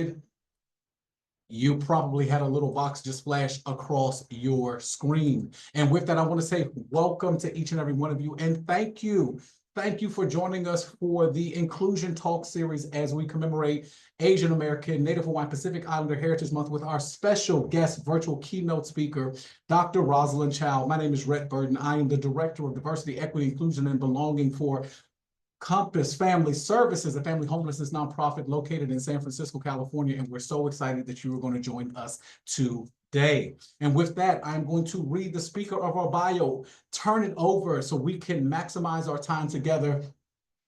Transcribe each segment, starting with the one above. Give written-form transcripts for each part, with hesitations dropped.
did, you probably had a little box just flash across your screen. And with that, I want to say welcome to each and every one of you. And thank you. Thank you for joining us for the Inclusion Talk series as we commemorate Asian American, Native Hawaiian, Pacific Islander Heritage Month with our special guest virtual keynote speaker, Dr. Rosalind Chow. My name is Rhett Burden. I am the Director of Diversity, Equity, Inclusion, and Belonging for Compass Family Services, a family homelessness nonprofit located in San Francisco, California, and we're so excited that you are going to join us today. And with that, I'm going to read the speaker of our bio, turn it over so we can maximize our time together.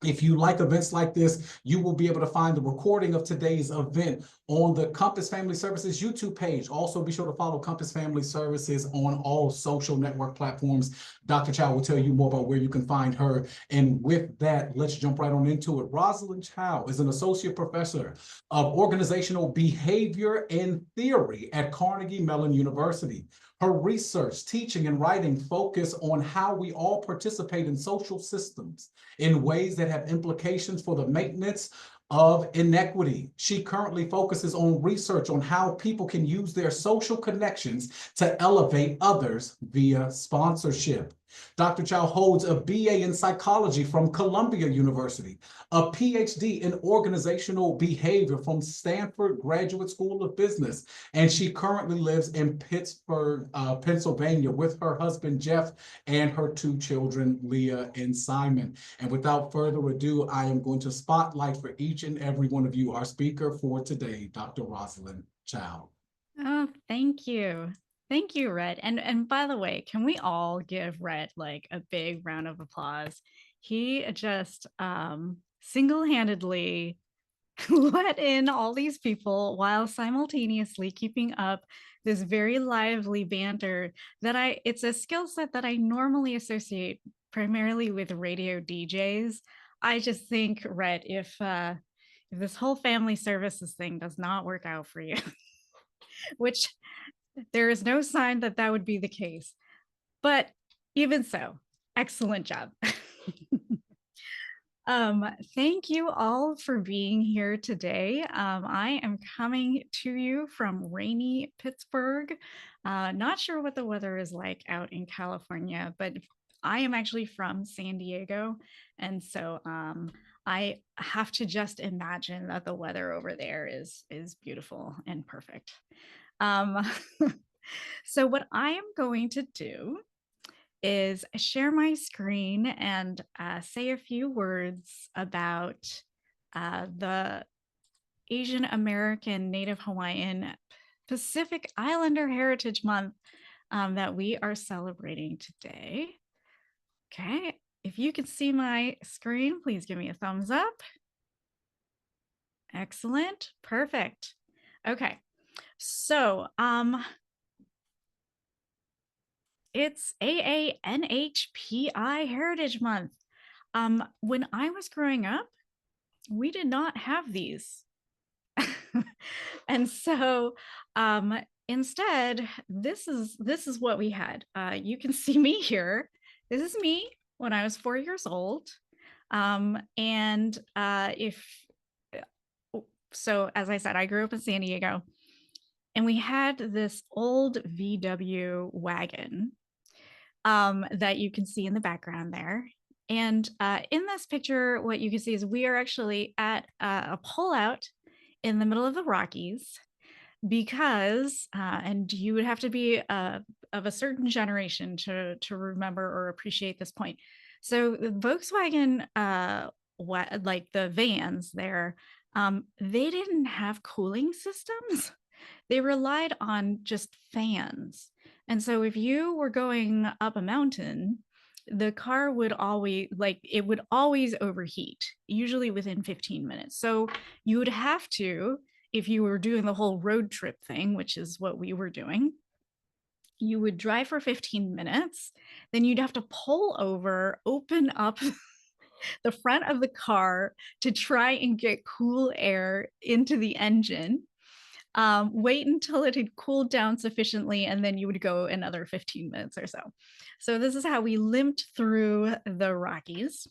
If you like events like this, you will be able to find the recording of today's event on the Compass Family Services YouTube page. Also, be sure to follow Compass Family Services on all social network platforms. Dr. Chow will tell you more about where you can find her. And with that, let's jump right on into it. Rosalind Chow is an associate professor of organizational behavior and theory at Carnegie Mellon University. Her research, teaching, and writing focus on how we all participate in social systems in ways that have implications for the maintenance of inequity. She currently focuses on research on how people can use their social connections to elevate others via sponsorship. Dr. Chow holds a BA in psychology from Columbia University, a PhD in organizational behavior from Stanford Graduate School of Business, and she currently lives in Pittsburgh, Pennsylvania with her husband, Jeff, and her two children, Leah and Simon. And without further ado, I am going to spotlight for each and every one of you our speaker for today, Dr. Rosalind Chow. Oh, thank you. Thank you, Rhett. And by the way, can we all give Rhett like a big round of applause? He just single-handedly let in all these people while simultaneously keeping up this very lively banter that it's a skill set that I normally associate primarily with radio DJs. I just think, Rhett, if this whole family services thing does not work out for you, which there is no sign that that would be the case. But even so, excellent job. Thank you all for being here today. I am coming to you from rainy Pittsburgh. Not sure what the weather is like out in California, but I am actually from San Diego. And so I have to just imagine that the weather over there is beautiful and perfect. Um, so what I am going to do is share my screen and say a few words about the Asian American, Native Hawaiian, Pacific Islander Heritage Month that we are celebrating today. Okay, if you can see my screen, please give me a thumbs up. Excellent, perfect. Okay, so it's AANHPI Heritage Month. When I was growing up, we did not have these. And so instead, this is what we had. You can see me here. This is me when I was 4 years old. And so as I said, I grew up in San Diego, and we had this old VW wagon that you can see in the background there. And in this picture, what you can see is we are actually at a pullout in the middle of the Rockies because, and you would have to be of a certain generation to remember or appreciate this point. So the Volkswagen, like the vans there, they didn't have cooling systems. They relied on just fans. And so if you were going up a mountain, the car would always overheat, usually within 15 minutes. So you would have to, if you were doing the whole road trip thing, which is what we were doing, you would drive for 15 minutes, then you'd have to pull over, open up the front of the car to try and get cool air into the engine. Wait until it had cooled down sufficiently, and then you would go another 15 minutes or so. So this is how we limped through the Rockies.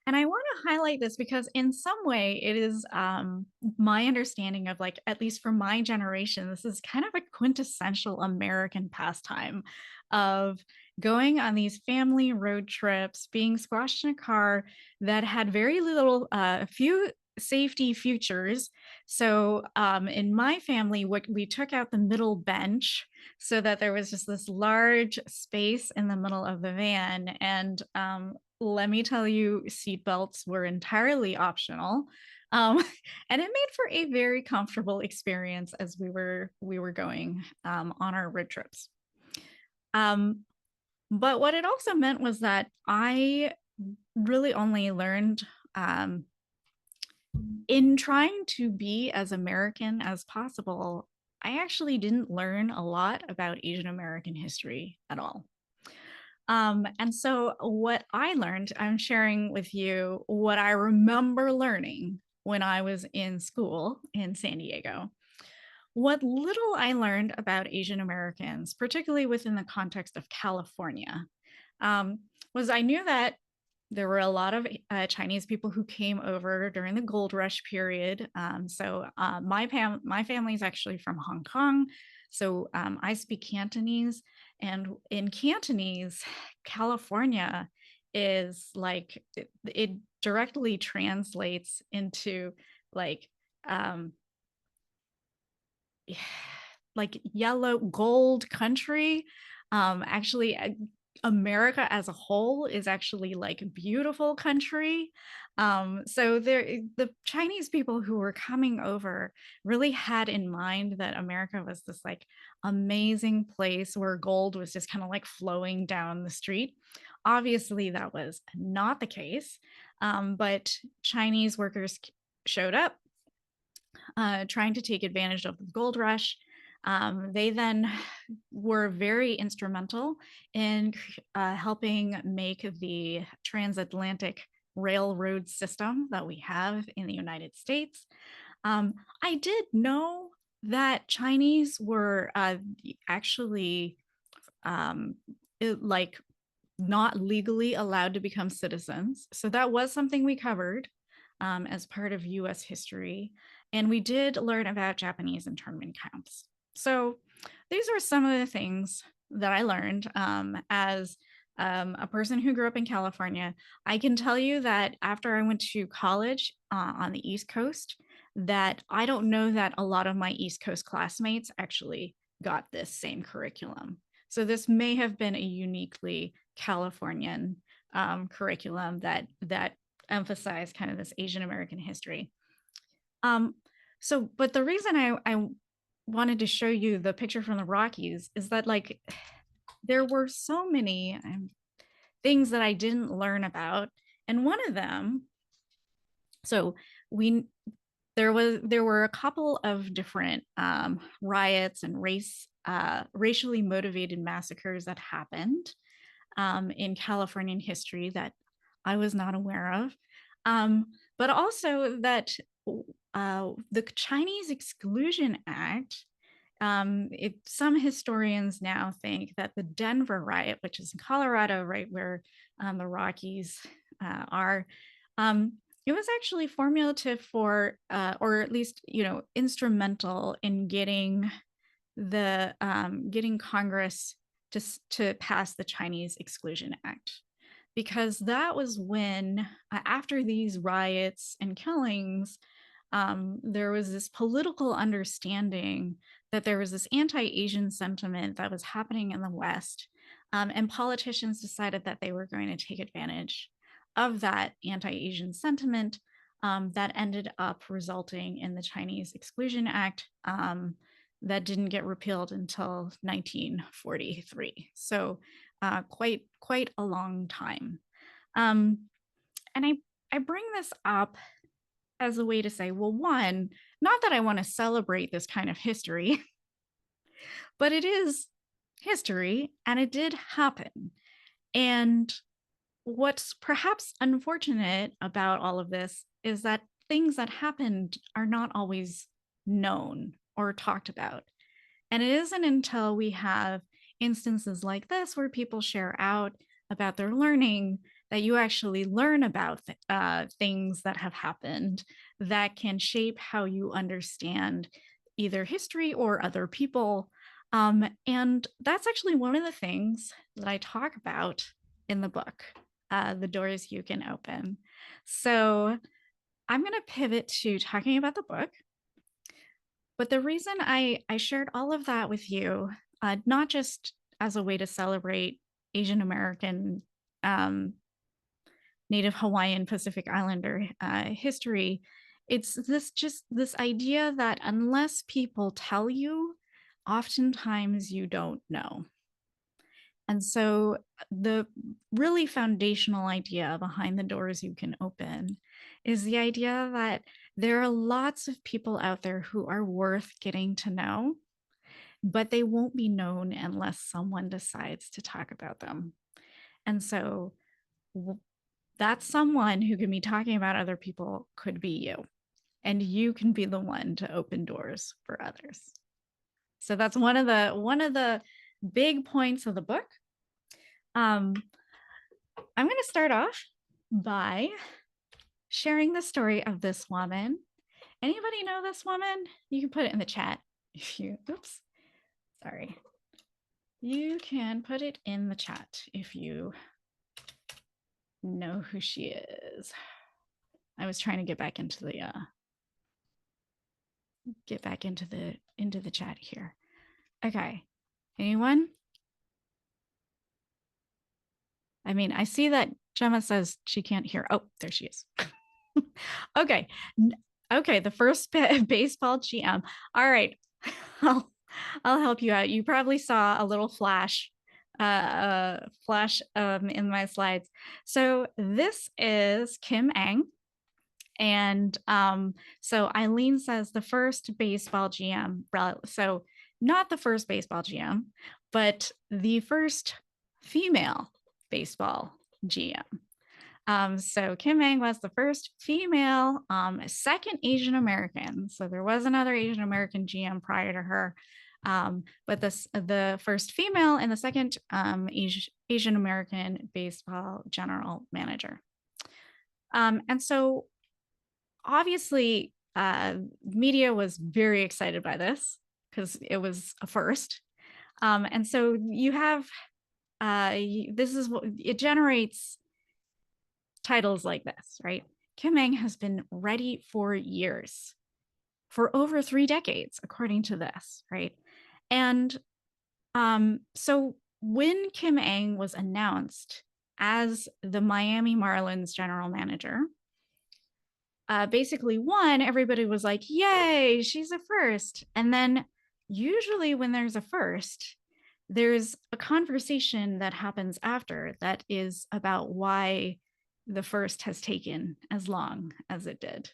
And I want to highlight this because in some way it is my understanding of, like, at least for my generation, this is kind of a quintessential American pastime of going on these family road trips, being squashed in a car that had very little, few safety features. So in my family, what we took out the middle bench so that there was just this large space in the middle of the van. And let me tell you, seatbelts were entirely optional. Um, and it made for a very comfortable experience as we were going on our road trips. Um, but what it also meant was that I really only learned in trying to be as American as possible. I actually didn't learn a lot about Asian American history at all. And so what I learned, I'm sharing with you what I remember learning when I was in school in San Diego. What little I learned about Asian Americans, particularly within the context of California, um, was I knew that there were a lot of Chinese people who came over during the gold rush period. My family is actually from Hong Kong. So I speak Cantonese. And in Cantonese, California is like, it directly translates into like, um, like yellow gold country. Actually, America as a whole is actually like beautiful country. So the Chinese people who were coming over really had in mind that America was this like amazing place where gold was just kind of like flowing down the street. Obviously, that was not the case. But Chinese workers showed up trying to take advantage of the gold rush. They then were very instrumental in helping make the transatlantic railroad system that we have in the United States. I did know that Chinese were actually um, like not legally allowed to become citizens. So that was something we covered as part of US history. And we did learn about Japanese internment camps. So these are some of the things that I learned as a person who grew up in California. I can tell you that after I went to college on the East Coast, that I don't know that a lot of my East Coast classmates actually got this same curriculum. So this may have been a uniquely Californian curriculum that emphasized kind of this Asian American history. Um, but the reason I wanted to show you the picture from the Rockies is that like there were so many things that I didn't learn about, and one of them, so we there were a couple of different riots and racially motivated massacres that happened in Californian history that I was not aware of. But also that the Chinese Exclusion Act, some historians now think that the Denver riot, which is in Colorado, right where the Rockies are, it was actually formulative for, or at least, instrumental in getting Congress to pass the Chinese Exclusion Act, because that was when, after these riots and killings, there was this political understanding that there was this anti-Asian sentiment that was happening in the West, and politicians decided that they were going to take advantage of that anti-Asian sentiment that ended up resulting in the Chinese Exclusion Act that didn't get repealed until 1943. So quite a long time. And I bring this up as a way to say, well, one, not that I want to celebrate this kind of history, but it is history and it did happen. And what's perhaps unfortunate about all of this is that things that happened are not always known or talked about. And it isn't until we have instances like this where people share out about their learning that you actually learn about things that have happened that can shape how you understand either history or other people. And that's actually one of the things that I talk about in the book, The Doors You Can Open. So I'm going to pivot to talking about the book. But the reason I shared all of that with you, not just as a way to celebrate Asian American, Native Hawaiian, Pacific Islander history, it's this idea that unless people tell you, oftentimes you don't know. And so the really foundational idea behind The Doors You Can Open is the idea that there are lots of people out there who are worth getting to know, but they won't be known unless someone decides to talk about them. And so that someone who can be talking about other people could be you, and you can be the one to open doors for others. So that's one of the big points of the book. I'm going to start off by sharing the story of this woman. Anybody know this woman? You can put it in the chat if you, oops, sorry. You can put it in the chat if you know who she is. I was trying to get back into the chat here. Okay. Anyone? I mean, I see that Gemma says she can't hear. Oh, there she is. Okay. Okay, the first baseball GM. All right. I'll help you out. You probably saw a little flash in my slides. So this is Kim Ang. And so Eileen says the first baseball GM. So not the first baseball GM, but the first female baseball GM. So Kim Ang was the first female, second Asian American. So there was another Asian American GM prior to her, but the first female and the second Asian American baseball general manager. And so obviously, media was very excited by this because it was a first. And so you have, this is what it generates titles like this, right? Kim Ang has been ready for years, for over 3 decades, according to this, right? And so when Kim Ang was announced as the Miami Marlins general manager, basically everybody was like, yay, she's a first. And then usually when there's a first, there's a conversation that happens after that is about why the first has taken as long as it did.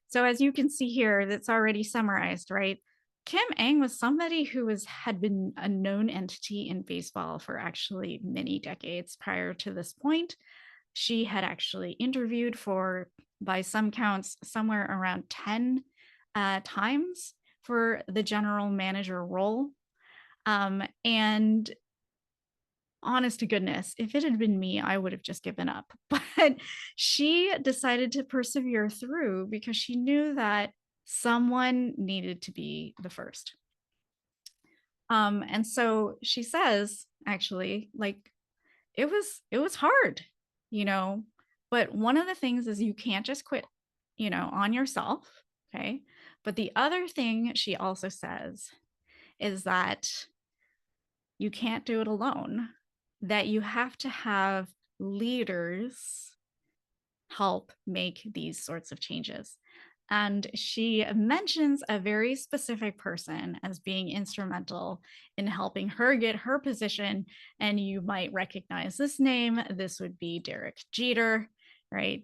So as you can see here, that's already summarized, right? Kim Ang was somebody who had been a known entity in baseball for actually many decades prior to this point. She had actually interviewed for, by some counts, somewhere around 10 times for the general manager role. And honest to goodness, if it had been me, I would have just given up. But she decided to persevere through because she knew that someone needed to be the first. And so she says, actually, like, it was hard, you know, but one of the things is you can't just quit, you know, on yourself. Okay. But the other thing she also says is that you can't do it alone, that you have to have leaders help make these sorts of changes. And she mentions a very specific person as being instrumental in helping her get her position. And you might recognize this name. This would be Derek Jeter, right?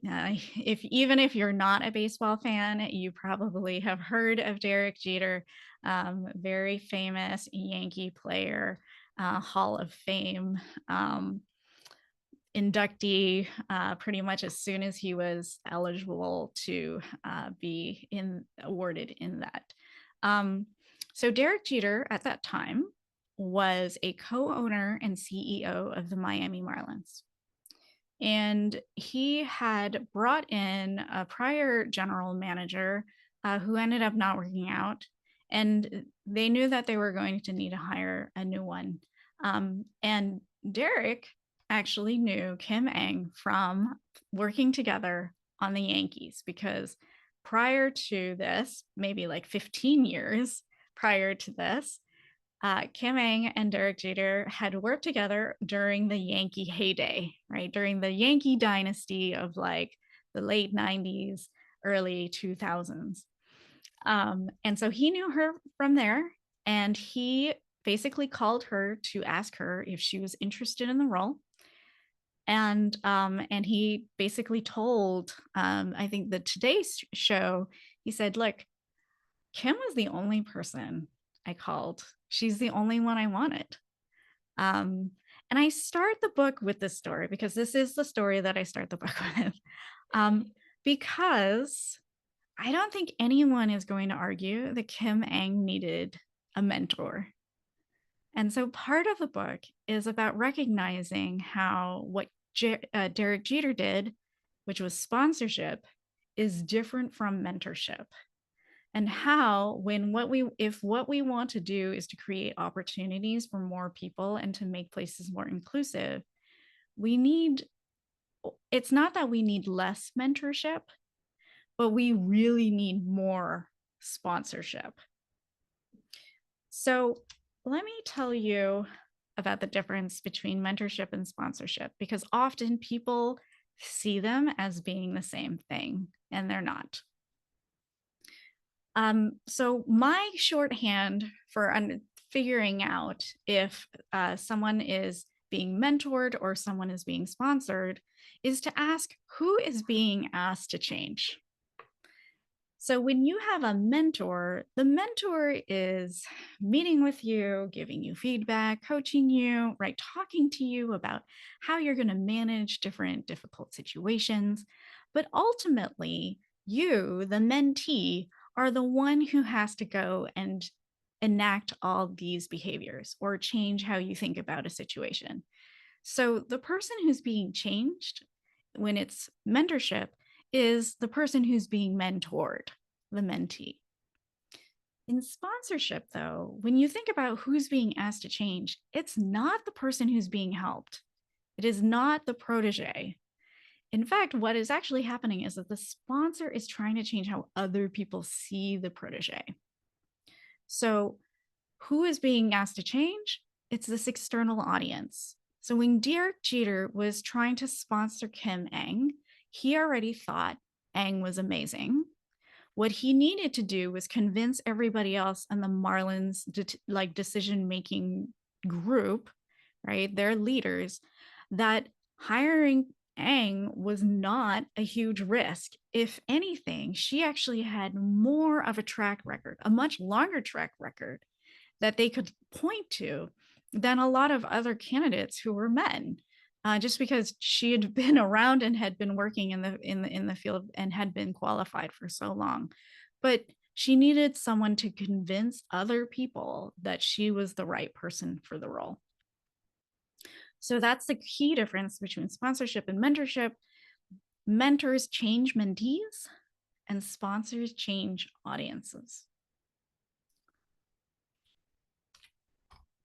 Even if you're not a baseball fan, you probably have heard of Derek Jeter, very famous Yankee player, Hall of Fame inductee pretty much as soon as he was eligible to be awarded in that. So Derek Jeter at that time was a co-owner and CEO of the Miami Marlins. And he had brought in a prior general manager who ended up not working out. And they knew that they were going to need to hire a new one. And Derek actually knew Kim Eng from working together on the Yankees, because prior to this, maybe like 15 years prior to this, Kim Eng and Derek Jeter had worked together during the Yankee heyday, right? During the Yankee dynasty of like the late 90s, early 2000s. And so he knew her from there, and he basically called her to ask her if she was interested in the role. And he basically told, I think the Today Show, he said, "Look, Kim was the only person I called. She's the only one I wanted." Um, and I start the book with this story because this is the story that I start the book with. Um, because I don't think anyone is going to argue that Kim Eng needed a mentor. And so part of the book is about recognizing how what Derek Jeter did, which was sponsorship, is different from mentorship. And how, when if what we want to do is to create opportunities for more people and to make places more inclusive, we need, it's not that we need less mentorship, but we really need more sponsorship. So let me tell you about the difference between mentorship and sponsorship, because often people see them as being the same thing, and they're not. So my shorthand for figuring out if someone is being mentored or someone is being sponsored is to ask, who is being asked to change? So when you have a mentor, the mentor is meeting with you, giving you feedback, coaching you, right? Talking to you about how you're going to manage different difficult situations. But ultimately, you, the mentee, are the one who has to go and enact all these behaviors or change how you think about a situation. So the person who's being changed when it's mentorship is the person who's being mentored, the mentee. In sponsorship, though, when you think about who's being asked to change, it's not the person who's being helped. It is not the protege. In fact, what is actually happening is that the sponsor is trying to change how other people see the protege. So, who is being asked to change? It's this external audience. So, when Derek Jeter was trying to sponsor Kim Eng, he already thought Eng was amazing. What he needed to do was convince everybody else in the Marlins decision-making group, right? Their leaders, that hiring Eng was not a huge risk. If anything, she actually had more of a track record, a much longer track record that they could point to than a lot of other candidates who were men. Just because she had been around and had been working in the field and had been qualified for so long. But she needed someone to convince other people that she was the right person for the role. So that's the key difference between sponsorship and mentorship. Mentors change mentees, and sponsors change audiences.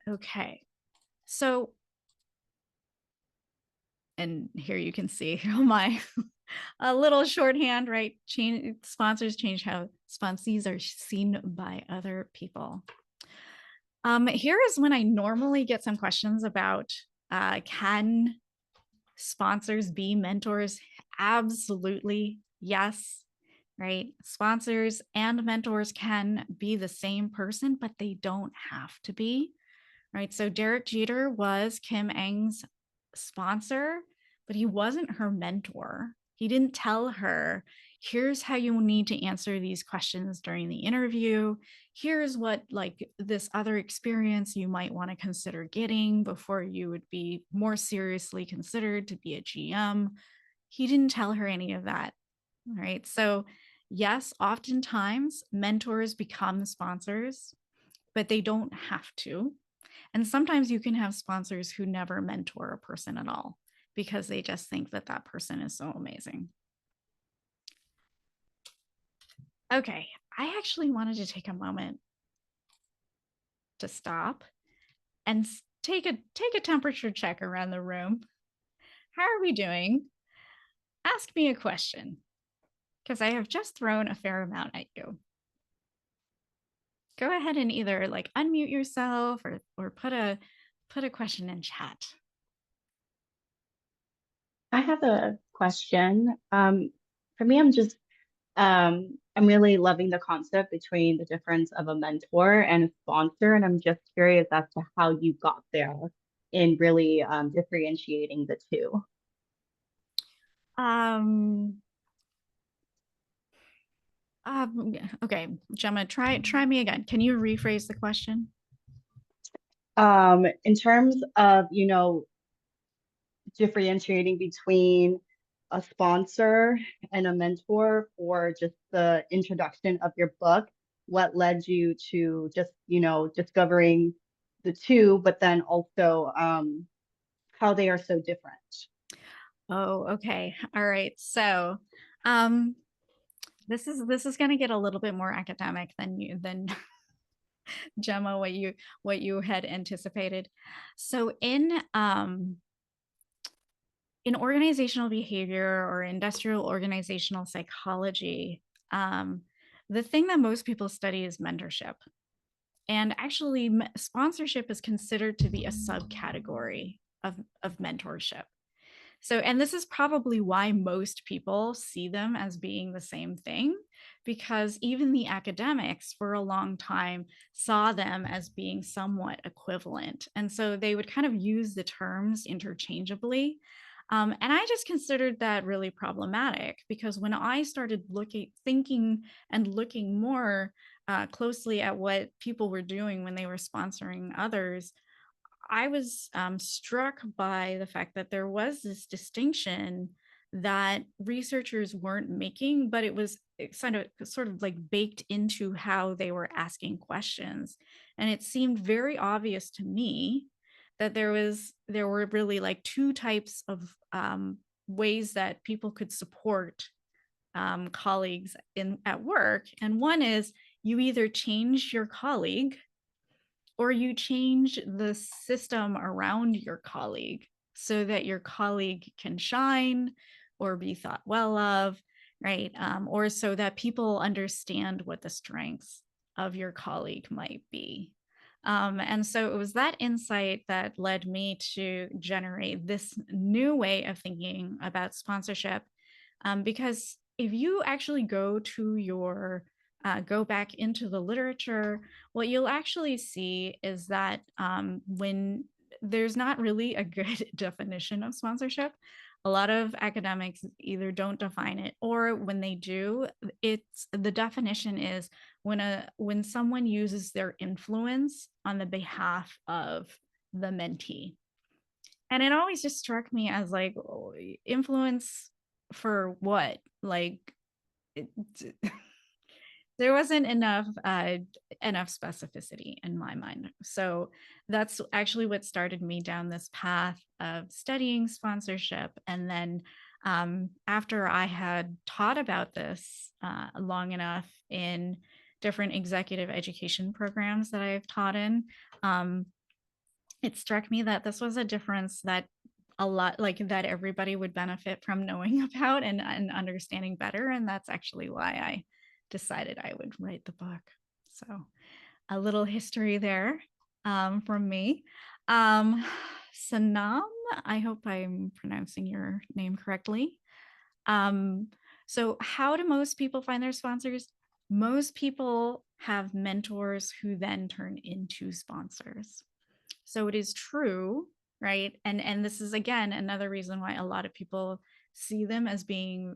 Okay, so, and here you can see my a little shorthand, right? Sponsors change how sponsees are seen by other people. Here is when I normally get some questions about can sponsors be mentors? Absolutely, yes, right? Sponsors and mentors can be the same person, but they don't have to be, right? So Derek Jeter was Kim Eng's sponsor, but he wasn't her mentor. He didn't tell her, here's how you need to answer these questions during the interview. Here's what, like, this other experience you might want to consider getting before you would be more seriously considered to be a GM. He didn't tell her any of that, right? So yes, oftentimes mentors become sponsors, but they don't have to. And sometimes you can have sponsors who never mentor a person at all. because they just think that that person is so amazing. Okay, I actually wanted to take a moment to stop and take a temperature check around the room. How are we doing? Ask me a question, because I have just thrown a fair amount at you. Go ahead and either like unmute yourself or put a question in chat. I have a question. For me, I'm really loving the concept between the difference of a mentor and a sponsor, and I'm just curious as to how you got there in really differentiating the two. Um, okay, Gemma, try me again. Can you rephrase the question? In terms of, differentiating between a sponsor and a mentor for just the introduction of your book, what led you to just, discovering the two, but then also how they are so different? Oh, okay. All right. So, um, this is going to get a little bit more academic than Gemma, what you had anticipated. So in organizational behavior or industrial organizational psychology, the thing that most people study is mentorship. And actually, sponsorship is considered to be a subcategory of mentorship. So, and this is probably why most people see them as being the same thing, because even the academics for a long time saw them as being somewhat equivalent. And so they would kind of use the terms interchangeably. And I just considered that really problematic, because when I started thinking and looking more closely at what people were doing when they were sponsoring others, I was struck by the fact that there was this distinction that researchers weren't making, but it was sort of like baked into how they were asking questions. And it seemed very obvious to me that there were really like two types of ways that people could support colleagues at work. And one is you either change your colleague or you change the system around your colleague so that your colleague can shine or be thought well of, right? Or so that people understand what the strengths of your colleague might be. And so it was that insight that led me to generate this new way of thinking about sponsorship. Because if you actually go back into the literature, what you'll actually see is that when there's not really a good definition of sponsorship, a lot of academics either don't define it, or when they do, it's the definition is when someone uses their influence on the behalf of the mentee. And it always just struck me as like, oh, influence for what? Like, it, there wasn't enough specificity in my mind. So that's actually what started me down this path of studying sponsorship. And then after I had taught about this long enough in different executive education programs that I've taught in, it struck me that this was a difference that a lot like that everybody would benefit from knowing about and understanding better. And that's actually why I decided I would write the book. So a little history there from me. Sanam, I hope I'm pronouncing your name correctly. So how do most people find their sponsors? Most people have mentors who then turn into sponsors. So it is true, right? And this is again another reason why a lot of people see them as being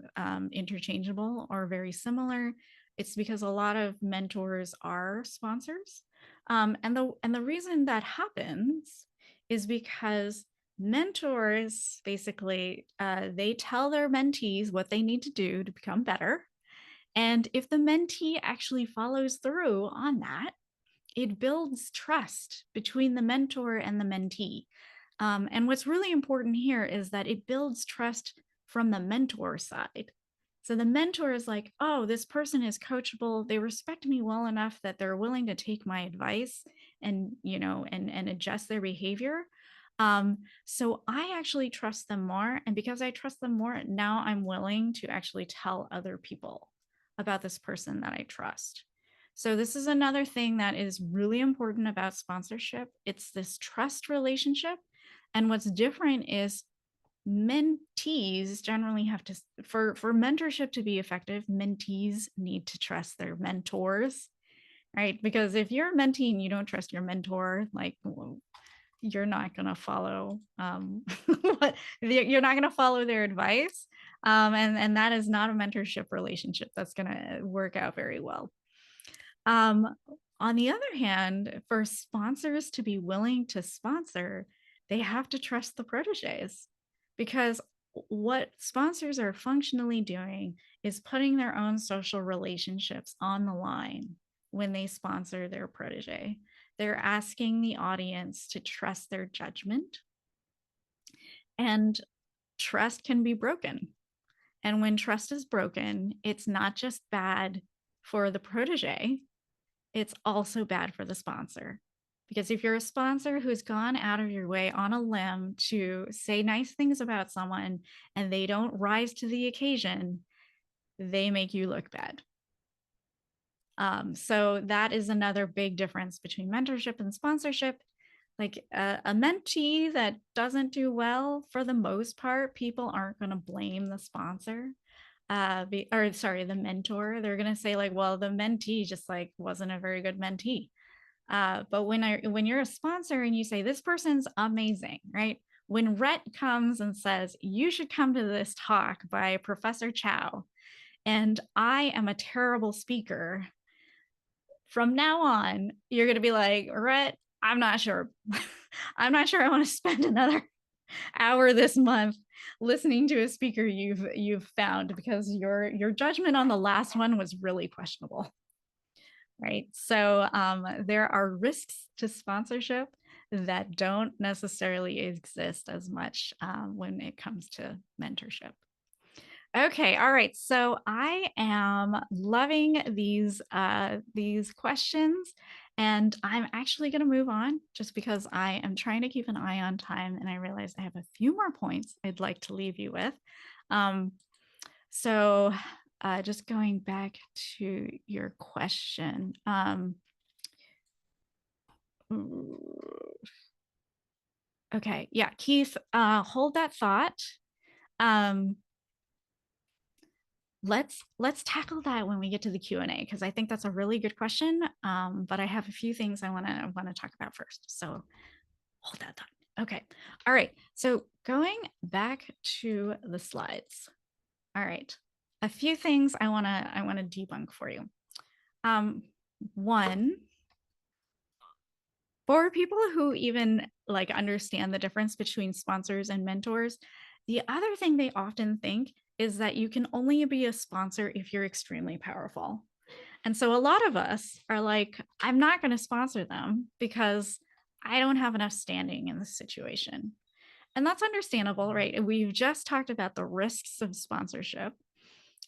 interchangeable or very similar. It's because a lot of mentors are sponsors, and the reason that happens is because mentors basically they tell their mentees what they need to do to become better, and if the mentee actually follows through on that, it builds trust between the mentor and the mentee. And what's really important here is that it builds trust from the mentor side. So the mentor is like, oh, this person is coachable. They respect me well enough that they're willing to take my advice and, and adjust their behavior. So I actually trust them more. And because I trust them more, now I'm willing to actually tell other people about this person that I trust. So this is another thing that is really important about sponsorship. It's this trust relationship. And what's different is mentees generally have to, for mentorship to be effective, mentees need to trust their mentors, right? Because if you're a mentee and you don't trust your mentor, like, you're not going to follow you're not going to follow their advice, and that is not a mentorship relationship that's going to work out very well. On the other hand, for sponsors to be willing to sponsor, they have to trust the proteges, because what sponsors are functionally doing is putting their own social relationships on the line when they sponsor their protege. They're asking the audience to trust their judgment, and trust can be broken. And when trust is broken, it's not just bad for the protege, it's also bad for the sponsor. Because if you're a sponsor who's gone out of your way on a limb to say nice things about someone and they don't rise to the occasion, they make you look bad. So that is another big difference between mentorship and sponsorship. Like a mentee that doesn't do well, for the most part, people aren't going to blame the sponsor. The mentor. They're going to say like, well, the mentee just like wasn't a very good mentee. But when you're a sponsor and you say this person's amazing, right? When Rhett comes and says you should come to this talk by Professor Chow, and I am a terrible speaker, from now on you're going to be like, Rhett, I'm not sure. I'm not sure I want to spend another hour this month listening to a speaker you've found, because your judgment on the last one was really questionable. Right. So there are risks to sponsorship that don't necessarily exist as much when it comes to mentorship. Okay. All right. So I am loving these questions, and I'm actually going to move on just because I am trying to keep an eye on time, and I realize I have a few more points I'd like to leave you with. So just going back to your question. Okay. Yeah. Keith, hold that thought. Let's tackle that when we get to the Q&A, because I think that's a really good question. But I have a few things I want to talk about first. So hold that thought. Okay. All right. So going back to the slides. All right. A few things I want to debunk for you. One, for people who even like understand the difference between sponsors and mentors, the other thing they often think is that you can only be a sponsor if you're extremely powerful. And so a lot of us are like, I'm not going to sponsor them because I don't have enough standing in this situation. And that's understandable, right? We've just talked about the risks of sponsorship.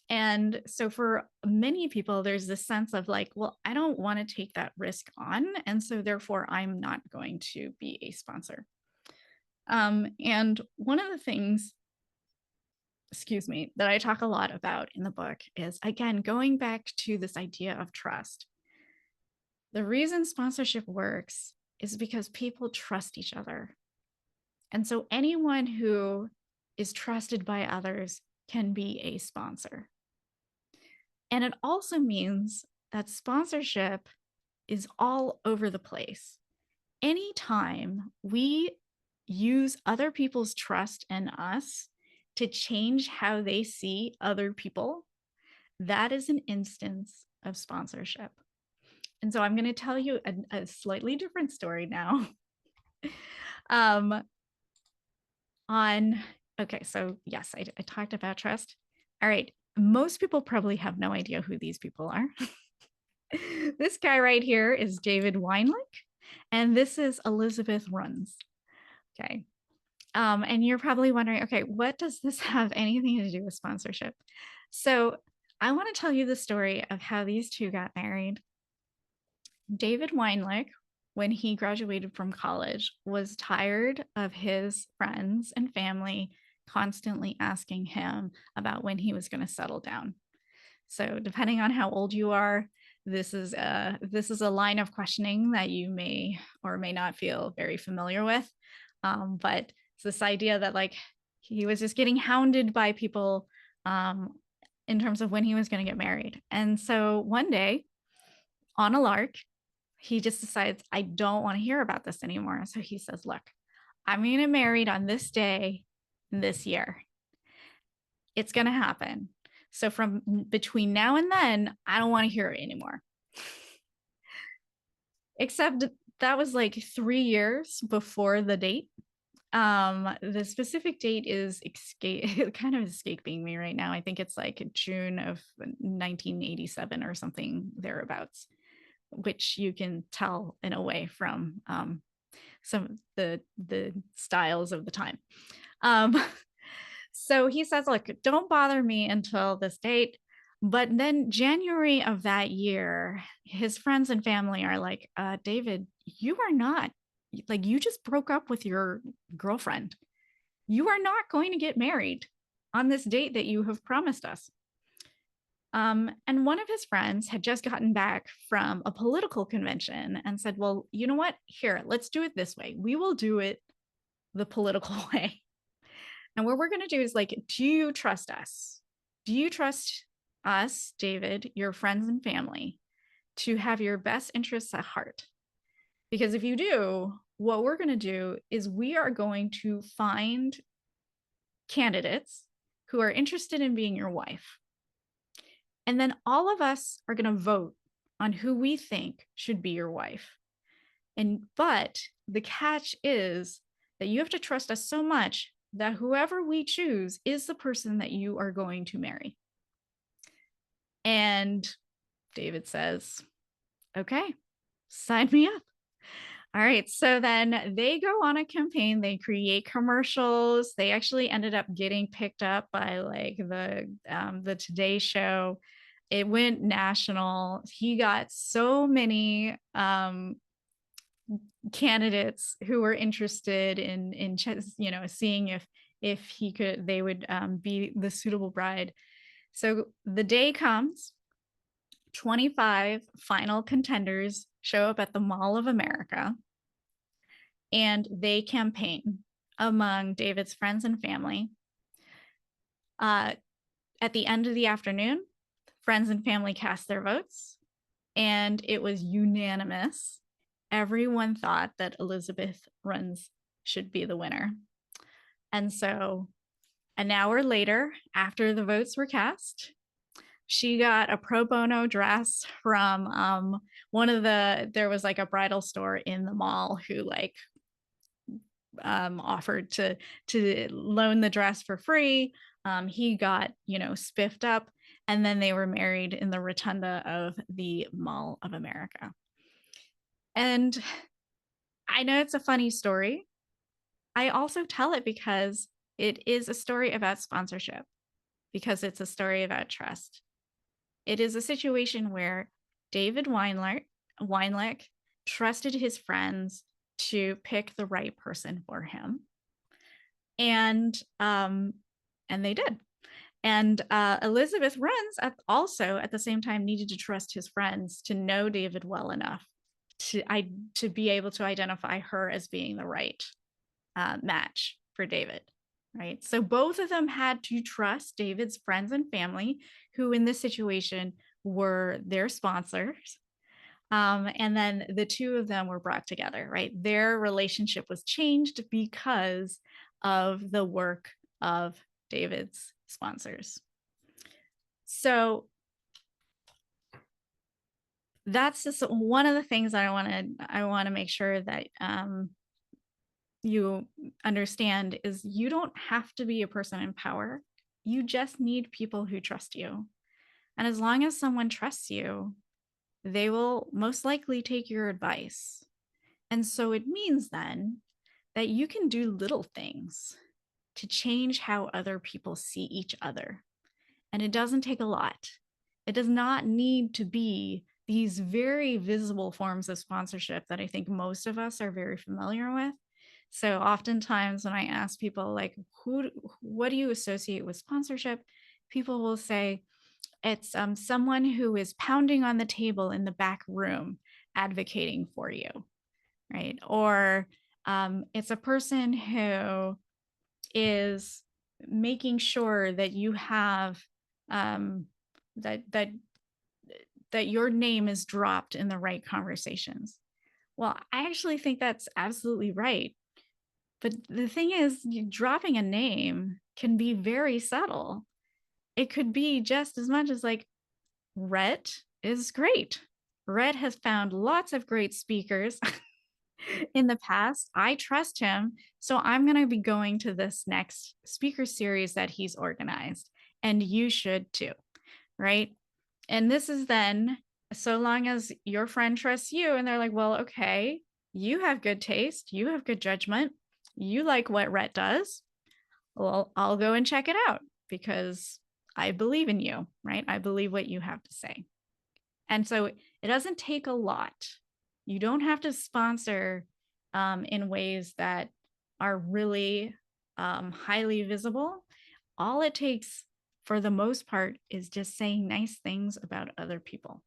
And so for many people, there's this sense of like, well, I don't want to take that risk on. And so therefore, I'm not going to be a sponsor. And one of the things, that I talk a lot about in the book is, again, going back to this idea of trust. The reason sponsorship works is because people trust each other. And so anyone who is trusted by others can be a sponsor. And it also means that sponsorship is all over the place. Anytime we use other people's trust in us to change how they see other people, that is an instance of sponsorship. And so I'm going to tell you a slightly different story now. Okay, so yes, I talked about trust. All right, most people probably have no idea who these people are. This guy right here is David Weinlich, and this is Elizabeth Runs. Okay, And you're probably wondering, okay, what does this have anything to do with sponsorship? So I want to tell you the story of how these two got married. David Weinlich, when he graduated from college, was tired of his friends and family constantly asking him about when he was going to settle down. So depending on how old you are, this is a line of questioning that you may or may not feel very familiar with. But it's this idea that like he was just getting hounded by people in terms of when he was going to get married. And so one day on a lark, he just decides, I don't want to hear about this anymore. So he says, look, I'm going to get married on this day this year. It's going to happen. So from between now and then, I don't want to hear it anymore. Except that was like 3 years before the date. The specific date is kind of escaping me right now. I think it's like June of 1987 or something thereabouts, which you can tell in a way from some of the styles of the time. So he says, look, don't bother me until this date. But then January of that year, his friends and family are like, David, you are not, like, you just broke up with your girlfriend. You are not going to get married on this date that you have promised us. And one of his friends had just gotten back from a political convention and said, well, you know what? Here, let's do it this way. We will do it the political way. And what we're going to do is like, do you trust us? Do you trust us, David, your friends and family, to have your best interests at heart? Because if you do, what we're going to do is we are going to find candidates who are interested in being your wife. And then all of us are going to vote on who we think should be your wife. But the catch is that you have to trust us so much that whoever we choose is the person that you are going to marry. And David says, okay, sign me up. All right. So then they go on a campaign, they create commercials. They actually ended up getting picked up by like the Today Show. It went national. He got so many candidates who were interested in seeing if they would be the suitable bride. So the day comes, 25 final contenders show up at the Mall of America, and they campaign among David's friends and family. At the end of the afternoon, friends and family cast their votes, and it was unanimous. Everyone thought that Elizabeth Runs should be the winner. And so an hour later, after the votes were cast, she got a pro bono dress from there was like a bridal store in the mall who like offered to loan the dress for free. He got, spiffed up, and then they were married in the rotunda of the Mall of America. And I know it's a funny story. I also tell it because it is a story about sponsorship, because it's a story about trust. It is a situation where David Weinlich trusted his friends to pick the right person for him. And they did. And Elizabeth Runs also at the same time needed to trust his friends to know David well enough to be able to identify her as being the right match for David, right? So both of them had to trust David's friends and family, who in this situation were their sponsors. And then the two of them were brought together, right? Their relationship was changed because of the work of David's sponsors. So that's just one of the things I want to make sure that you understand is you don't have to be a person in power. You just need people who trust you. And as long as someone trusts you, they will most likely take your advice. And so it means then that you can do little things to change how other people see each other. And it doesn't take a lot. It does not need to be these very visible forms of sponsorship that I think most of us are very familiar with. So oftentimes when I ask people like, what do you associate with sponsorship? People will say, it's someone who is pounding on the table in the back room advocating for you, right? Or it's a person who is making sure that you have that your name is dropped in the right conversations. Well, I actually think that's absolutely right. But the thing is, dropping a name can be very subtle. It could be just as much as like, Rhett is great. Rhett has found lots of great speakers in the past. I trust him. So I'm going to be going to this next speaker series that he's organized. And you should too, right? And this is then so long as your friend trusts you and they're like, well, okay, you have good taste, you have good judgment, you like what Rhett does. Well, I'll go and check it out because I believe in you, right? I believe what you have to say. And so it doesn't take a lot. You don't have to sponsor in ways that are really highly visible. All it takes, for the most part, is just saying nice things about other people.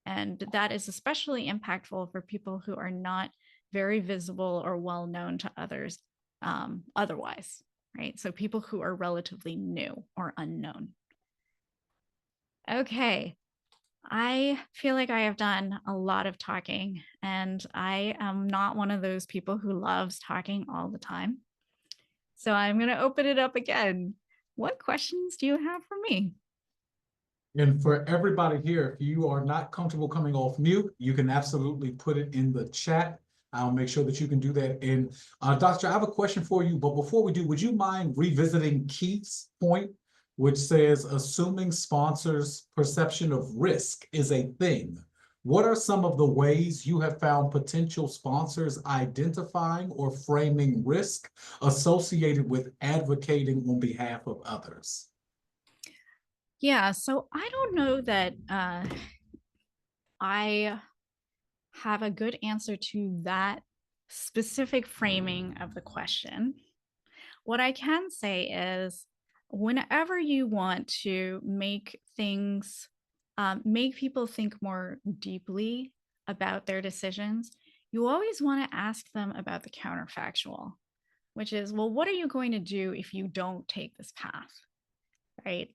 And that is especially impactful for people who are not very visible or well known to others otherwise, right? So people who are relatively new or unknown. Okay. I feel like I have done a lot of talking, and I am not one of those people who loves talking all the time. So I'm going to open it up again. What questions do you have for me? And for everybody here, if you are not comfortable coming off mute, you can absolutely put it in the chat. I'll make sure that you can do that. And Dr. I have a question for you, but before we do, would you mind revisiting Keith's point, which says assuming sponsors' perception of risk is a thing? What are some of the ways you have found potential sponsors identifying or framing risk associated with advocating on behalf of others? Yeah, so I don't know that I have a good answer to that specific framing of the question. What I can say is, whenever you want to make things, make people think more deeply about their decisions, you always want to ask them about the counterfactual, which is, well, what are you going to do if you don't take this path, right?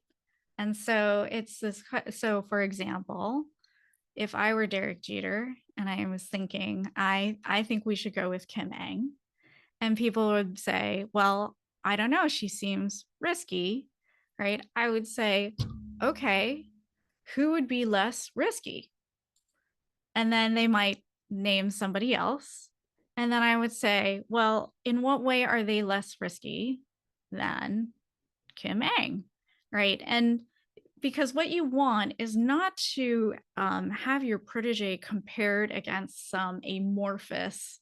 And so it's this. So, for example, if I were Derek Jeter and I was thinking, I think we should go with Kim Eng, and people would say, well, I don't know, she seems risky, right? I would say, okay, who would be less risky? And then they might name somebody else. And then I would say, well, in what way are they less risky than Kim Eng, right? And because what you want is not to have your protege compared against some amorphous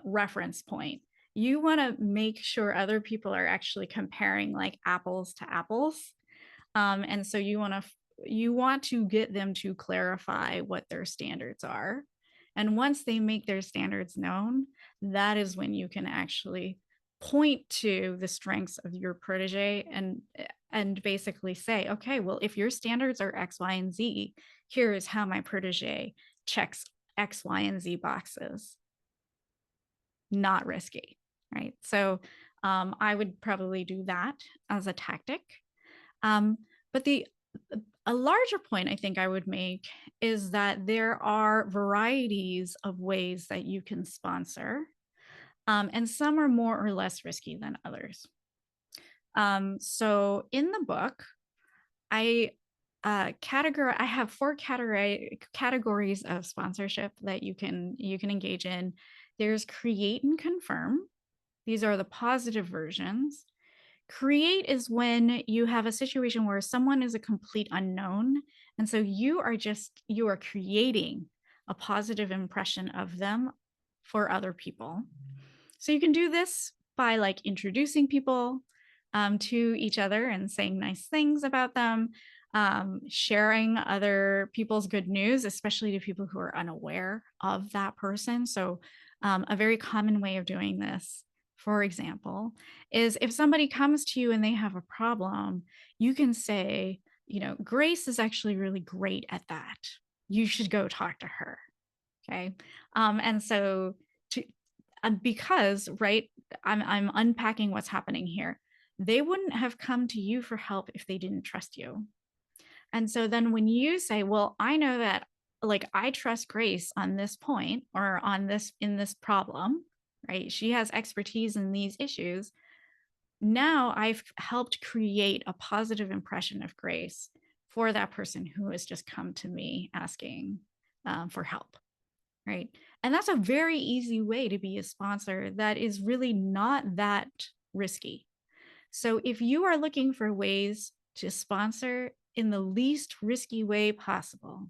reference point. You want to make sure other people are actually comparing like apples to apples. And so you want to get them to clarify what their standards are. And once they make their standards known, that is when you can actually point to the strengths of your protege and basically say, okay, well, if your standards are X, Y, and Z, here is how my protege checks X, Y, and Z boxes. Not risky, right? So I would probably do that as a tactic. But a larger point I think I would make is that there are varieties of ways that you can sponsor, and some are more or less risky than others. So in the book, I have 4 categories of sponsorship that you can engage in. There's create and confirm. These are the positive versions. Create is when you have a situation where someone is a complete unknown, and so you are creating a positive impression of them for other people. So you can do this by like introducing people to each other and saying nice things about them, sharing other people's good news, especially to people who are unaware of that person. So a very common way of doing this, for example, is if somebody comes to you and they have a problem, you can say, you know, Grace is actually really great at that. You should go talk to her. Okay. And so to, because, right, I'm unpacking what's happening here. They wouldn't have come to you for help if they didn't trust you. And so then when you say, well, I know that like I trust Grace on this point or on this in this problem, right? She has expertise in these issues. Now I've helped create a positive impression of Grace for that person who has just come to me asking for help, right? And that's a very easy way to be a sponsor that is really not that risky. So if you are looking for ways to sponsor in the least risky way possible,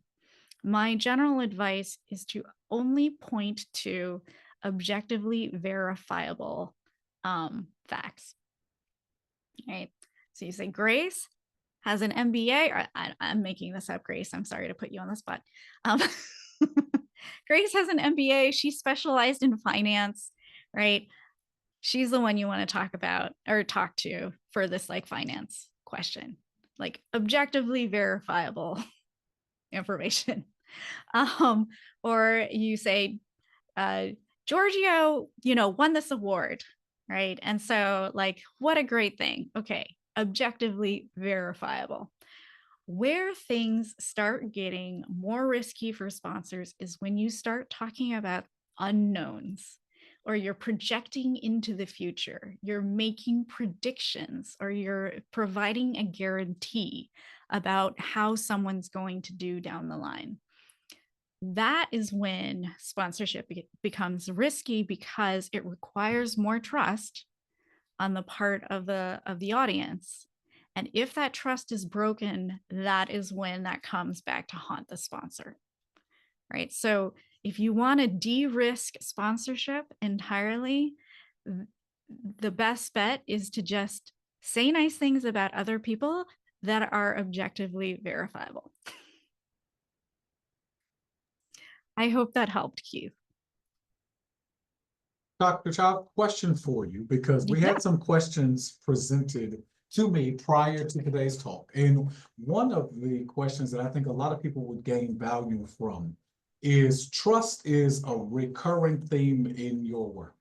my general advice is to only point to objectively verifiable facts, right? So you say Grace has an MBA, or I'm making this up, Grace, I'm sorry to put you on the spot. Grace has an MBA, she's specialized in finance, right? She's the one you want to talk about or talk to for this like finance question, like objectively verifiable information. Or you say, Giorgio, you know, won this award, right? And so like, what a great thing. Okay, objectively verifiable. Where things start getting more risky for sponsors is when you start talking about unknowns, or you're projecting into the future, you're making predictions, or you're providing a guarantee about how someone's going to do down the line. That is when sponsorship becomes risky because it requires more trust on the part of the audience. And if that trust is broken, that is when that comes back to haunt the sponsor, right? So if you want to de-risk sponsorship entirely, the best bet is to just say nice things about other people that are objectively verifiable. I hope that helped, Keith. Dr. Chow, question for you, because we Yeah. had some questions presented to me prior to today's talk. And one of the questions that I think a lot of people would gain value from is trust is a recurring theme in your work.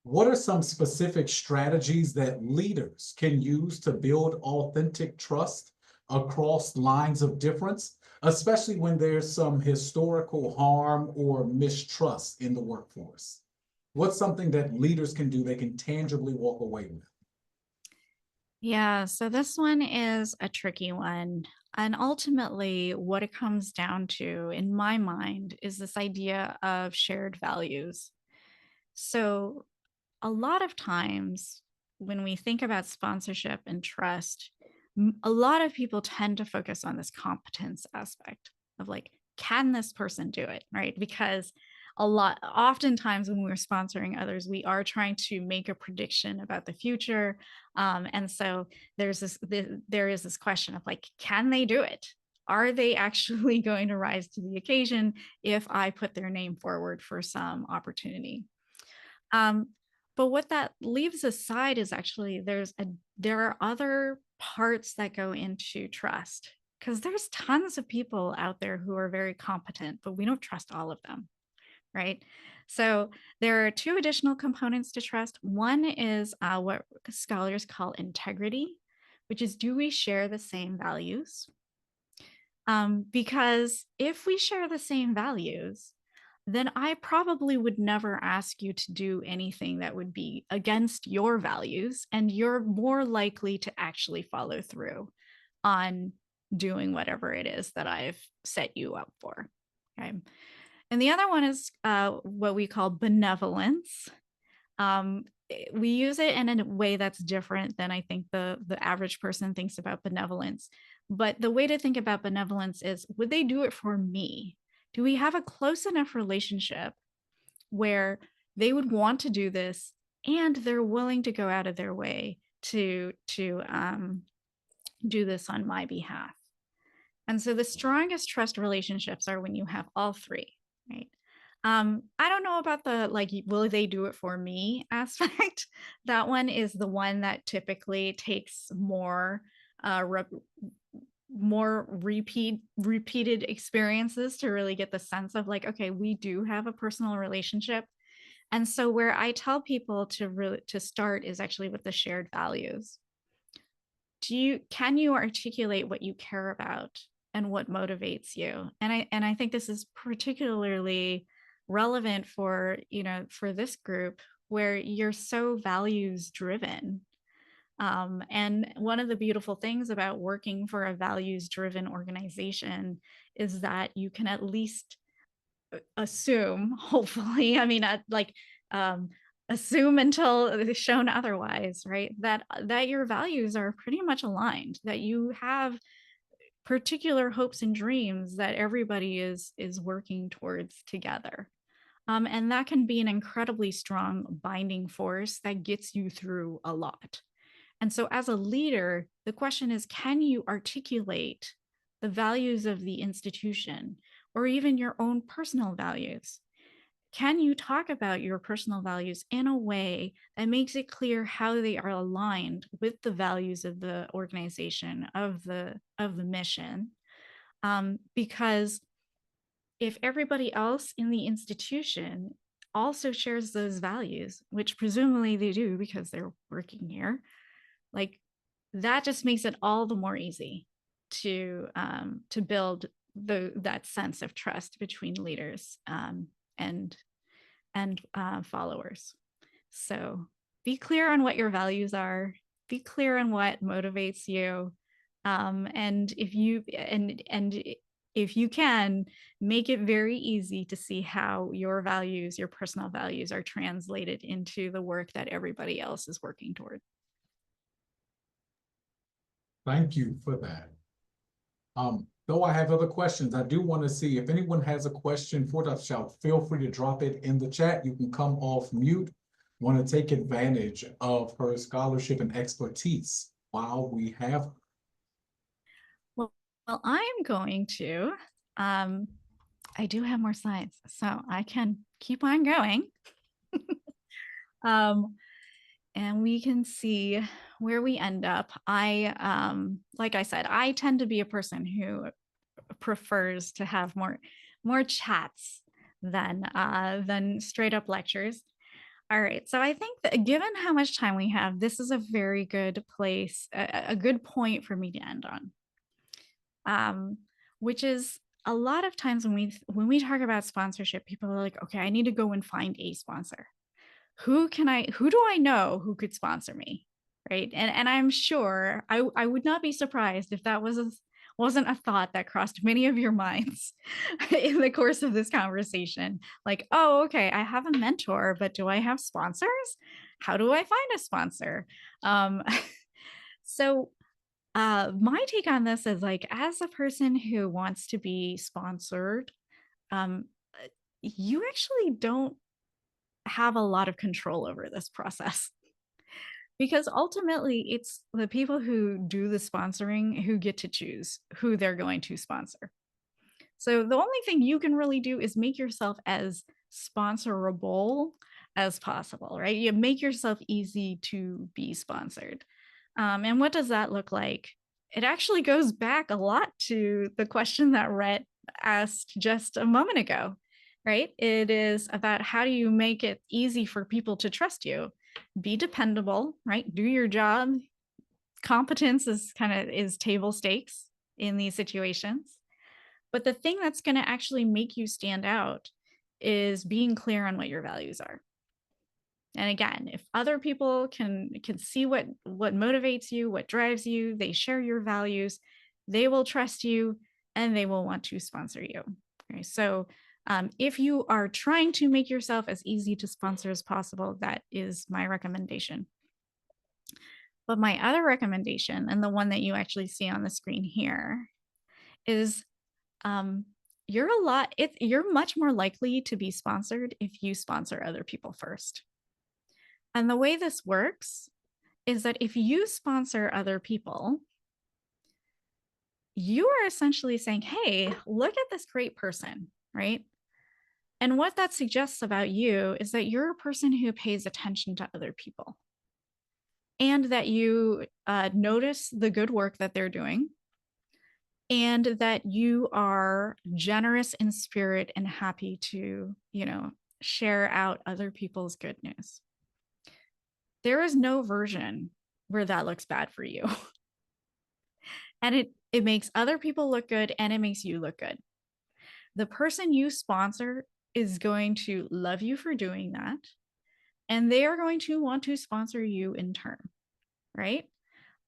What are some specific strategies that leaders can use to build authentic trust across lines of difference, especially when there's some historical harm or mistrust in the workforce? What's something that leaders can do they can tangibly walk away with? Yeah, so this one is a tricky one. And ultimately, what it comes down to, in my mind, is this idea of shared values. So, a lot of times when we think about sponsorship and trust, a lot of people tend to focus on this competence aspect of like, can this person do it? Right? Because oftentimes when we're sponsoring others, we are trying to make a prediction about the future. And so there is this question of like, can they do it? Are they actually going to rise to the occasion if I put their name forward for some opportunity? But what that leaves aside is actually there are other parts that go into trust, because there's tons of people out there who are very competent, but we don't trust all of them, right? So there are two additional components to trust. One is what scholars call integrity, which is, do we share the same values? Because if we share the same values, then I probably would never ask you to do anything that would be against your values, and you're more likely to actually follow through on doing whatever it is that I've set you up for. Okay. And the other one is what we call benevolence. We use it in a way that's different than I think the average person thinks about benevolence. But the way to think about benevolence is, would they do it for me? Do we have a close enough relationship where they would want to do this and they're willing to go out of their way to do this on my behalf. And so the strongest trust relationships are when you have all three, right? I don't know about the like, will they do it for me aspect. That one is the one that typically takes more repeated experiences to really get the sense of like, okay, we do have a personal relationship. And so where I tell people to start is actually with the shared values. Can you articulate what you care about and what motivates you? And I think this is particularly relevant for, for this group where you're so values driven. And one of the beautiful things about working for a values driven organization is that you can at least assume, hopefully, I mean, assume until shown otherwise, right? That your values are pretty much aligned, that you have particular hopes and dreams that everybody is working towards together. And that can be an incredibly strong binding force that gets you through a lot. And so as a leader, the question is, can you articulate the values of the institution or even your own personal values? Can you talk about your personal values in a way that makes it clear how they are aligned with the values of the organization, of the mission? Because if everybody else in the institution also shares those values, which presumably they do because they're working here, like that just makes it all the more easy to build that sense of trust between leaders and followers. So be clear on what your values are, be clear on what motivates you, and if you can, make it very easy to see how your values, your personal values, are translated into the work that everybody else is working toward. Thank you for that. Though I have other questions, I do want to see if anyone has a question for Dr. Chow, feel free to drop it in the chat. You can come off mute. Want to take advantage of her scholarship and expertise while we have her. Well, I'm going to, I do have more slides, so I can keep on going. And we can see where we end up. Like I said, I tend to be a person who prefers to have more chats than straight up lectures. All right, so I think that given how much time we have, this is a very good place, a good point for me to end on, which is a lot of times when we talk about sponsorship, people are like, okay, I need to go and find a sponsor. Who do I know who could sponsor me, right? And I'm sure I would not be surprised if that wasn't a thought that crossed many of your minds in the course of this conversation. Like, oh, okay, I have a mentor, but do I have sponsors? How do I find a sponsor? So my take on this is like, as a person who wants to be sponsored, you actually don't have a lot of control over this process. Because ultimately, it's the people who do the sponsoring who get to choose who they're going to sponsor. So the only thing you can really do is make yourself as sponsorable as possible, right? You make yourself easy to be sponsored. And what does that look like? It actually goes back a lot to the question that Rhett asked just a moment ago, right? It is about how do you make it easy for people to trust you? Be dependable, right? Do your job. Competence is table stakes in these situations. But the thing that's going to actually make you stand out is being clear on what your values are. And again, if other people can see what motivates you, what drives you, they share your values, they will trust you and they will want to sponsor you. Okay, so if you are trying to make yourself as easy to sponsor as possible, that is my recommendation. But my other recommendation, and the one that you actually see on the screen here, is you're much more likely to be sponsored if you sponsor other people first. And the way this works is that if you sponsor other people, you are essentially saying, hey, look at this great person, right? And what that suggests about you is that you're a person who pays attention to other people and that you notice the good work that they're doing and that you are generous in spirit and happy to, share out other people's good news. There is no version where that looks bad for you. And it makes other people look good and it makes you look good. The person you sponsor is going to love you for doing that. And they are going to want to sponsor you in turn, right?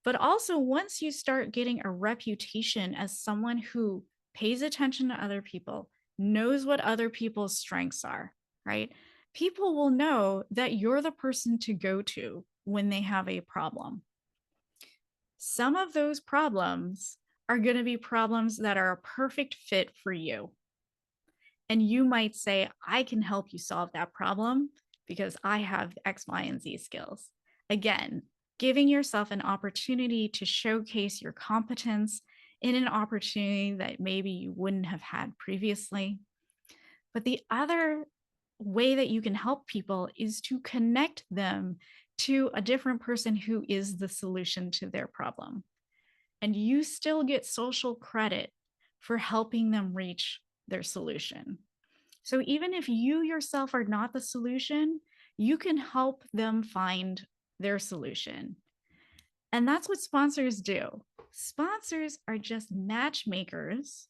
But also, once you start getting a reputation as someone who pays attention to other people, knows what other people's strengths are, right? People will know that you're the person to go to when they have a problem. Some of those problems are going to be problems that are a perfect fit for you. And you might say, I can help you solve that problem because I have X, Y, and Z skills. Again, giving yourself an opportunity to showcase your competence in an opportunity that maybe you wouldn't have had previously. But the other way that you can help people is to connect them to a different person who is the solution to their problem. And you still get social credit for helping them reach their solution. So even if you yourself are not the solution, you can help them find their solution. And that's what sponsors do. Sponsors are just matchmakers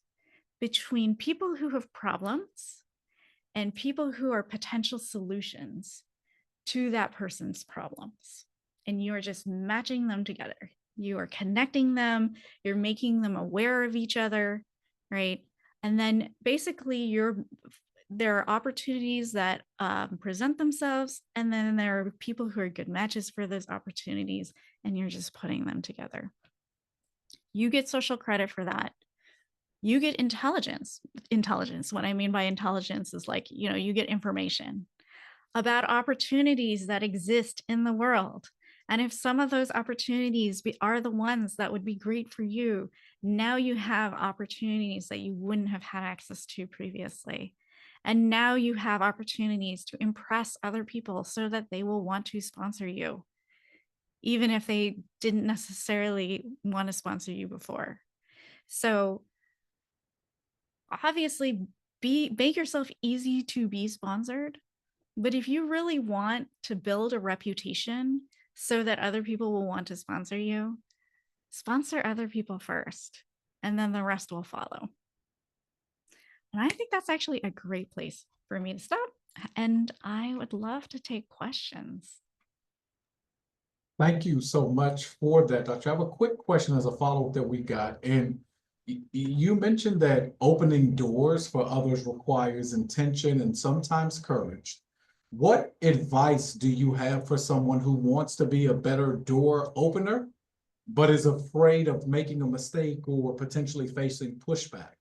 between people who have problems and people who are potential solutions to that person's problems. And you are just matching them together. You are connecting them, you're making them aware of each other, right? And then basically there are opportunities that present themselves, and then there are people who are good matches for those opportunities, and you're just putting them together. You get social credit for that. You get intelligence. What I mean by intelligence is like, you get information about opportunities that exist in the world. And if some of those opportunities are the ones that would be great for you, now you have opportunities that you wouldn't have had access to previously. And now you have opportunities to impress other people so that they will want to sponsor you, even if they didn't necessarily want to sponsor you before. So obviously, make yourself easy to be sponsored. But if you really want to build a reputation so that other people will want to sponsor you, sponsor other people first, and then the rest will follow. And I think that's actually a great place for me to stop. And I would love to take questions. Thank you so much for that, Dr. I have a quick question as a follow-up that we got. And you mentioned that opening doors for others requires intention and sometimes courage. What advice do you have for someone who wants to be a better door opener, but is afraid of making a mistake or potentially facing pushback?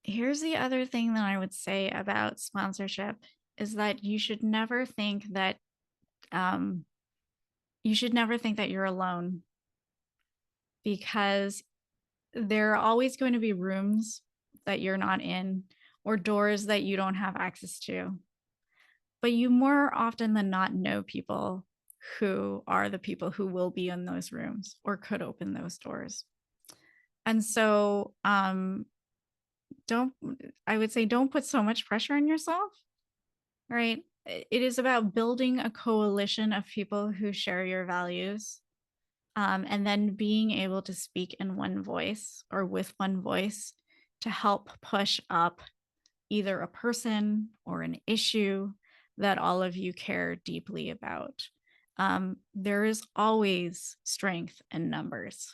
Here's the other thing that I would say about sponsorship is that you should never think that you're alone, because there are always going to be rooms that you're not in or doors that you don't have access to. But you more often than not know people who are the people who will be in those rooms or could open those doors. And so don't put so much pressure on yourself, right? It is about building a coalition of people who share your values, and then being able to speak in one voice or with one voice to help push up either a person or an issue that all of you care deeply about. There is always strength in numbers,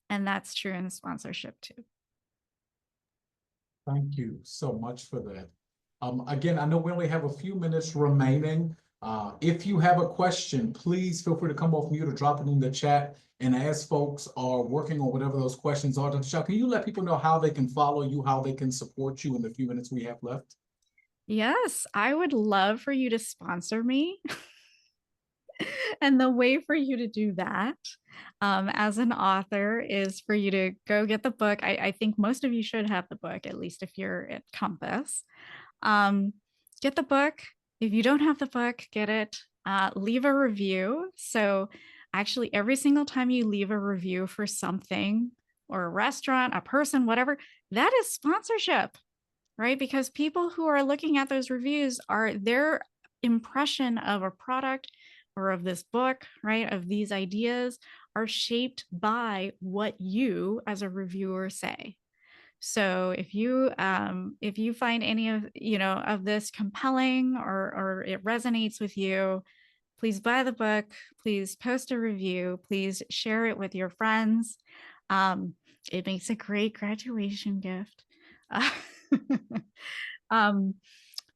and that's true in sponsorship too. Thank you so much for that. Again, I know we only have a few minutes remaining. If you have a question, please feel free to come off mute or drop it in the chat. And as folks are working on whatever those questions are, Dr. Chow, can you let people know how they can follow you, how they can support you in the few minutes we have left? Yes, I would love for you to sponsor me. And the way for you to do that as an author is for you to go get the book. I think most of you should have the book, at least if you're at Compass. Get the book. If you don't have the book, get it. Leave a review. So actually, every single time you leave a review for something or a restaurant, a person, whatever, that is sponsorship, right? Because people who are looking at those reviews are their impression of a product or of this book, right, of these ideas are shaped by what you as a reviewer say. So if you find any of of this compelling or it resonates with you, please buy the book, please post a review, please share it with your friends. It makes a great graduation gift.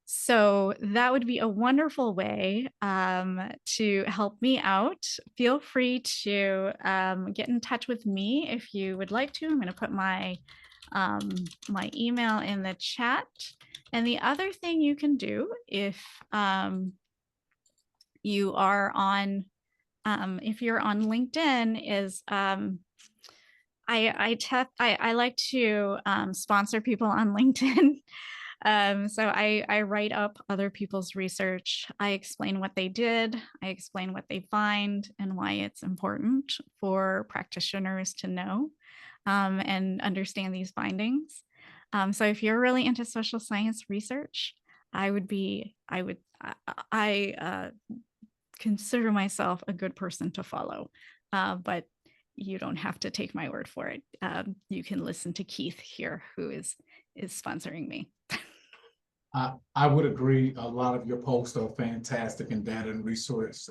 So that would be a wonderful way to help me out. Feel free to get in touch with me if you would like to. I'm going to put my my email in the chat. And the other thing you can do if you are on if you're on LinkedIn is I like to sponsor people on LinkedIn. So I write up other people's research. I explain what they did. I explain what they find and why it's important for practitioners to know and understand these findings. So if you're really into social science research, I consider myself a good person to follow. But you don't have to take my word for it. You can listen to Keith here, who is sponsoring me. I would agree. A lot of your posts are fantastic and data and research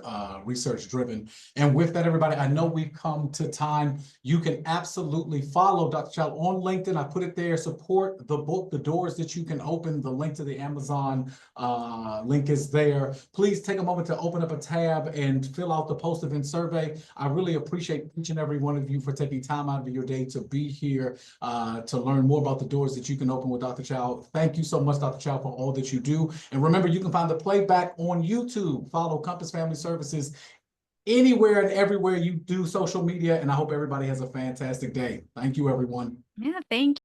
driven. And with that, everybody, I know we've come to time. You can absolutely follow Dr. Chow on LinkedIn. I put it there. Support the book, The Doors That You Can Open. The link to the Amazon link is there. Please take a moment to open up a tab and fill out the post-event survey. I really appreciate each and every one of you for taking time out of your day to be here to learn more about the doors that you can open with Dr. Chow. Thank you so much, Dr. Chow, for all that you do. And remember, you can find the playback on YouTube. Follow Compass Family Services anywhere and everywhere you do social media. And I hope everybody has a fantastic day. Thank you, everyone. Yeah, thank you.